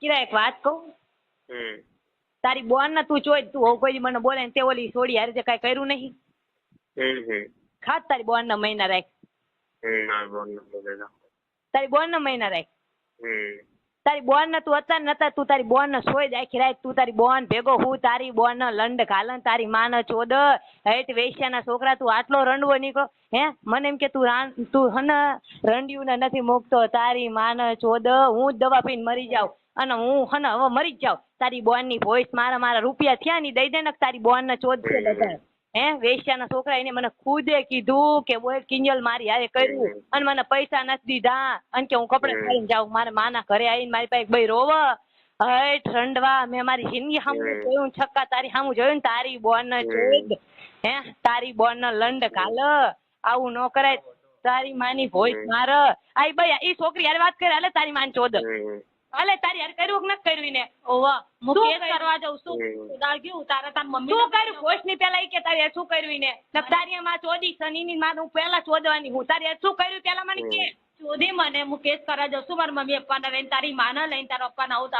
કિરા એક વાત કહું, હમ તારી બોન ને તું જોઈ તું હોવ કોઈ મને બોલે ને તે ઓલી છોડી હારે તે કાંઈ કર્યું નહીં. હમ ખાસ તારી બોન ના મહિના રાખ. મારા બોન ને બોલેલા. તારી બોન ના મહિના રાખ. હમ તારી બોન ને તું હતા નતા તું તારી બોન ને સોય આખી રાત તું તારી બોન ભેગો હું તારી બોન ને લંડ ઘાલન તારી માં ને ચોદ હેઠ વેશ્યાના છોકરા તું આટલો રંડવો નીકળો હે મને એમ કે તું હન રંડિયું ને નથી મૂકતો તારી માં ને ચોદ હું જ દવા પીને મરી જાઉં અને હું હન હવે મરી જ જાઉં તારી બોન ની ભોઈસ મારા રૂપિયા થયા ની દઈ દે ને તારી બોન ને ચોદ છે બધા હે વેશ્યાના છોકરા એને મને ખુદે કીધું કે બોલ કિંજલ મારી હારે કર્યું અને મને પૈસા નથી દીધા અને કે હું કપડા ખાઈને જાઉં મારા માના ઘરે આવીને મારી પાસે ભાઈ રોવ હે ઠંડવા મેં મારી જિંદગી સામું જોયું છક્કા તારી સામું જોયું ને તારી બોન ને ચોદ હે તારી બોન ને લંડ કાલ આવું ન કરાય તારી માની ભોઈસ માર આઈ ભાઈ ઈ છોકરી હારે વાત કરે હાલે તારી માન ચોદ હાલે તારી હારે કર્યું કે નથી કર્યું ને ઓવા હું કેસ કરવા જાઉં છું દાળ ગયું તારા તાર મમ્મી શું કર્યું ભોઈસ ની પેલા ઈ કે તારી હારે શું કર્યું ને તારી માં ચોદી શનિ ની માં હું પેલા ચોદવાની હું તારી હારે શું કર્યું પેલા મને કે ચોદી મને હું કેસ કરવા જાઉં છું મારી મમ્મી પપ્પા ને લઈને તારી માં ને લઈને તારા પપ્પા ને આવું